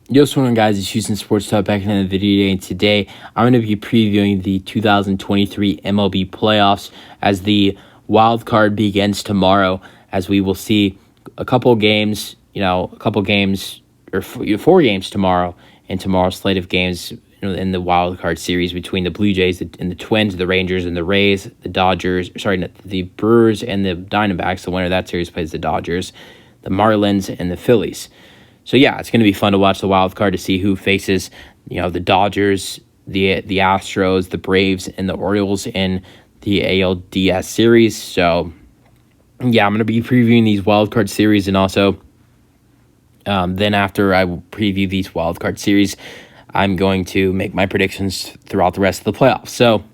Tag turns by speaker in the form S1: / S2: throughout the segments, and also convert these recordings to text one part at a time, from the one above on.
S1: Yo, what's going on, guys? It's Houston Sports Talk back in the video today, and today I'm going to be previewing the 2023 MLB playoffs as the wild card begins tomorrow, as we will see a couple games, or 4 games tomorrow, and tomorrow's slate of games in the wild card series between the Blue Jays and the Twins, the Rangers and the Rays, the Brewers and the Diamondbacks. The winner of that series plays the Dodgers, the Marlins, and the Phillies. So yeah, it's going to be fun to watch the wild card to see who faces, the Dodgers, the Astros, the Braves, and the Orioles in the ALDS series. So yeah, I'm going to be previewing these wild card series, and also then after I preview these wild card series, I'm going to make my predictions throughout the rest of the playoffs. So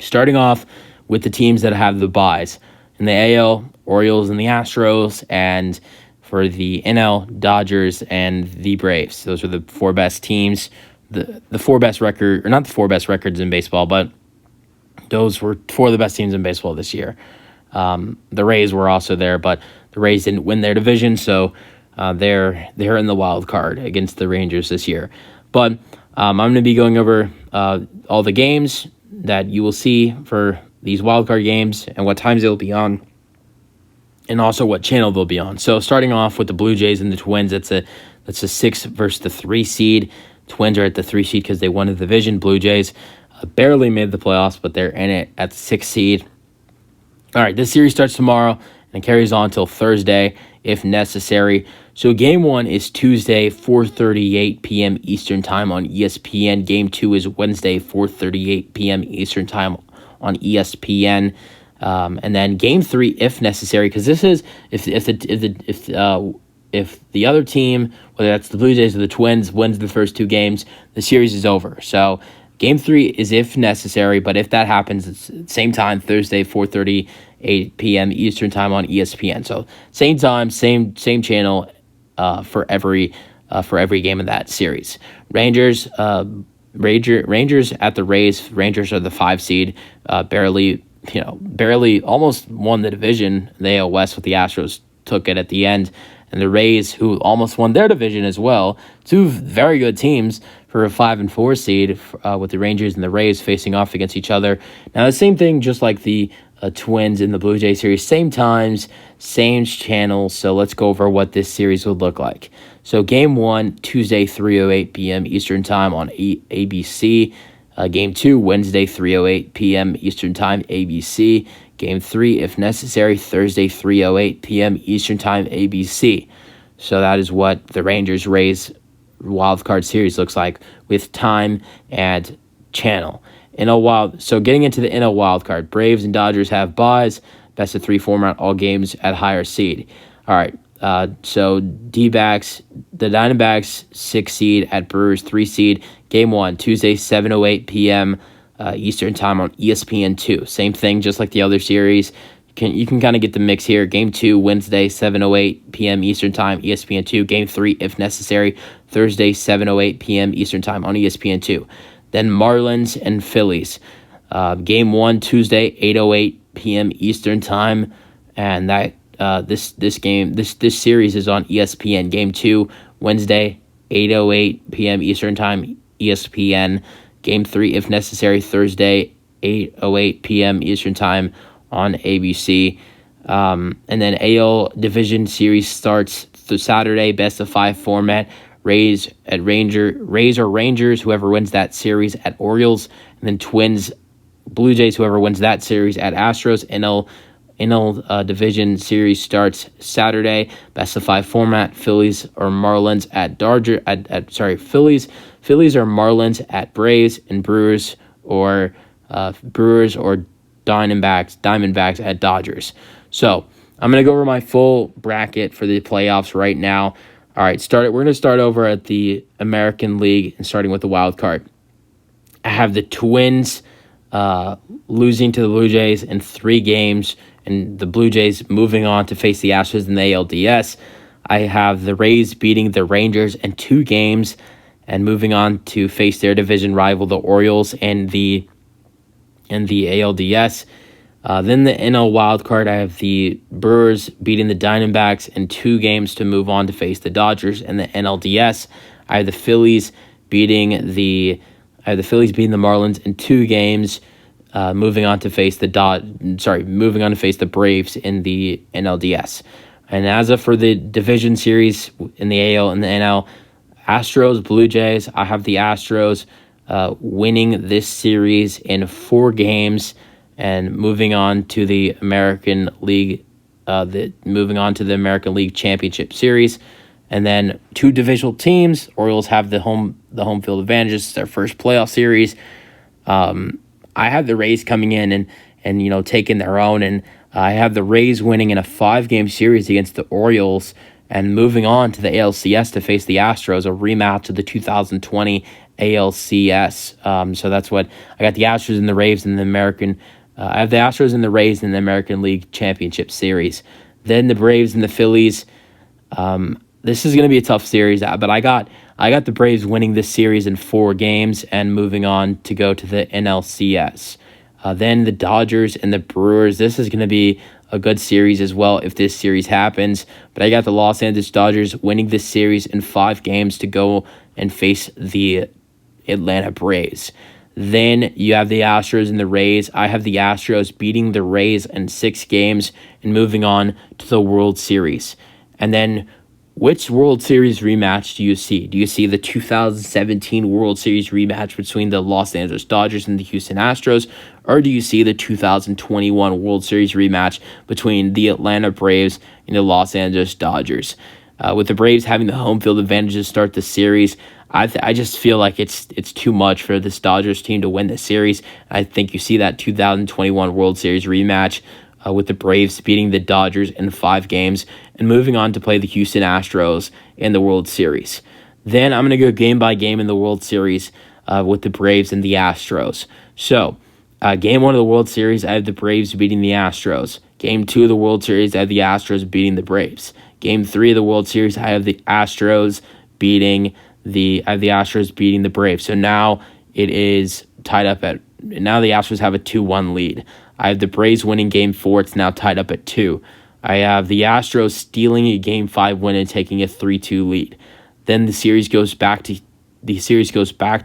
S1: starting off with the teams that have the byes in the AL, Orioles and the Astros, and for the NL, Dodgers and the Braves. Those are the 4 best teams, the 4 best record, or not the 4 best records in baseball, but those were 4 of the best teams in baseball this year. The Rays were also there, but the Rays didn't win their division, so they're in the wild card against the Rangers this year. But I'm going to be going over all the games that you will see for these wild card games and what times they'll be on, and also what channel they'll be on. So starting off with the Blue Jays and the Twins, that's a 6 versus the 3 seed. Twins are at the 3 seed because they won the division. Blue Jays barely made the playoffs, but they're in it at the 6 seed. All right, this series starts tomorrow and carries on until Thursday if necessary. So game 1 is Tuesday, 4:38 p.m. Eastern Time on ESPN. Game 2 is Wednesday, 4:38 p.m. Eastern Time on ESPN. And then game 3, if necessary, because this is if the other team, whether that's the Blue Jays or the Twins, wins the first 2 games, the series is over. So game 3 is if necessary, but if that happens, it's same time, Thursday, 4:38 p.m. Eastern Time on ESPN. So same time, same channel for every game of that series. Rangers at the Rays. Rangers are the 5 seed, barely almost won the division. The AL West with the Astros took it at the end. And the Rays, who almost won their division as well, 2 very good teams for a 5 and 4 seed, with the Rangers and the Rays facing off against each other. Now, the same thing, just like the Twins in the Blue Jay series, same times, same channels. So let's go over what this series would look like. So game 1, Tuesday, 3:08 p.m. Eastern Time on ABC. Game 2, Wednesday, 3:08 p.m. Eastern Time, ABC. Game 3, if necessary, Thursday, 3:08 p.m. Eastern Time, ABC. So that is what the Rangers-Rays wildcard series looks like with time and channel. So getting into the NL wildcard, Braves and Dodgers have byes, best of 3 format, all games at higher seed. All right, so D-backs, the Diamondbacks 6 seed at Brewers 3 seed. Game 1, Tuesday, 7:08 p.m. Eastern Time on ESPN2. Same thing, just like the other series. You can kind of get the mix here. Game 2, Wednesday, 7:08 p.m. Eastern Time, ESPN2. Game 3, if necessary, Thursday, 7:08 p.m. Eastern Time on ESPN2. Then Marlins and Phillies. Game 1, Tuesday, 8:08 p.m. Eastern Time, and that this series is on ESPN. Game 2, Wednesday, 8:08 p.m. Eastern Time, ESPN. Game 3, if necessary, Thursday, 8:08 p.m. Eastern Time on ABC. And then AL Division Series starts Saturday, best of 5 format. Rays or Rangers, whoever wins that series at Orioles. And then Twins, Blue Jays, whoever wins that series at Astros. NL Division Series starts Saturday, best of 5 format. Phillies or Marlins at Phillies or Marlins at Braves, and Brewers or Diamondbacks at Dodgers. So I'm gonna go over my full bracket for the playoffs right now. All right, we're gonna start over at the American League and starting with the wild card. I have the Twins losing to the Blue Jays in 3 games, and the Blue Jays moving on to face the Astros in the ALDS. I have the Rays beating the Rangers in 2 games and moving on to face their division rival, the Orioles, in the ALDS. Then the NL wildcard, I have the Brewers beating the Diamondbacks in 2 games to move on to face the Dodgers in the NLDS. I have the Phillies beating the Marlins in 2 games. Moving on to face the Braves in the NLDS. And as of for the division series in the AL and the NL, Astros, Blue Jays, I have the Astros winning this series in 4 games and moving on to the American League Championship Series. And then 2 divisional teams. Orioles have the home field advantage. It's their first playoff series. I have the Rays coming in and taking their own, and I have the Rays winning in a 5-game series against the Orioles and moving on to the ALCS to face the Astros, a rematch of the 2020 ALCS. So that's what I got: the Astros and the Rays in the American. I have the Astros and the Rays in the American League Championship Series. Then the Braves and the Phillies. This is going to be a tough series, but I got the Braves winning this series in 4 games and moving on to go to the NLCS. Then the Dodgers and the Brewers. This is going to be a good series as well if this series happens. But I got the Los Angeles Dodgers winning this series in 5 games to go and face the Atlanta Braves. Then you have the Astros and the Rays. I have the Astros beating the Rays in 6 games and moving on to the World Series. And then which World Series rematch do you see? Do you see the 2017 World Series rematch between the Los Angeles Dodgers and the Houston Astros? Or do you see the 2021 World Series rematch between the Atlanta Braves and the Los Angeles Dodgers? With the Braves having the home field advantage to start the series, I just feel like it's too much for this Dodgers team to win the series. I think you see that 2021 World Series rematch with the Braves beating the Dodgers in 5 games and moving on to play the Houston Astros in the World Series. Then I'm going to go game by game in the World Series with the Braves and the Astros. So, game 1 of the World Series, I have the Braves beating the Astros. Game 2 of the World Series, I have the Astros beating the Braves. Game 3 of the World Series, I have the Astros beating the Braves. So now it is tied up now the Astros have a 2-1 lead. I have the Braves winning Game 4. It's now tied up at 2. I have the Astros stealing a Game 5 win and taking a 3-2 lead. Then the series goes back to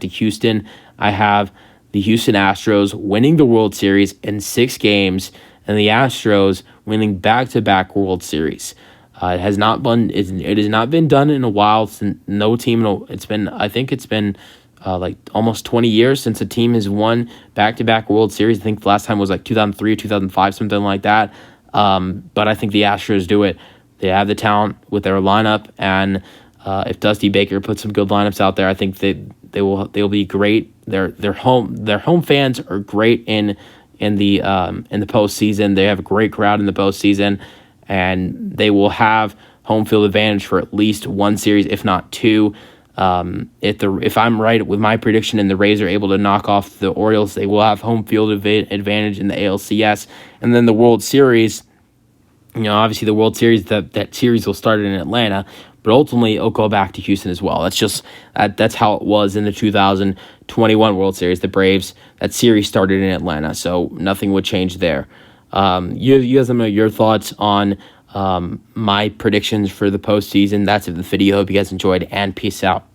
S1: Houston. I have the Houston Astros winning the World Series in 6 games, and the Astros winning back-to-back World Series. It has not been done in a while. Since no team. It's been like almost 20 years since a team has won back-to-back World Series. I think the last time was like 2003 or 2005, something like that. But I think the Astros do it. They have the talent with their lineup, and if Dusty Baker puts some good lineups out there, I think they'll be great. Their home fans are great in the postseason. They have a great crowd in the postseason, and they will have home field advantage for at least 1 series, if not 2. If I'm right with my prediction and the Rays are able to knock off the Orioles, they will have home field advantage in the ALCS. And then the World Series, obviously the World Series, that series will start in Atlanta, but ultimately it'll go back to Houston as well. That's how it was in the 2021 World Series. The Braves, that series started in Atlanta, so nothing would change there. You guys, let me know your thoughts on my predictions for the postseason. That's it for the video. Hope you guys enjoyed, and peace out.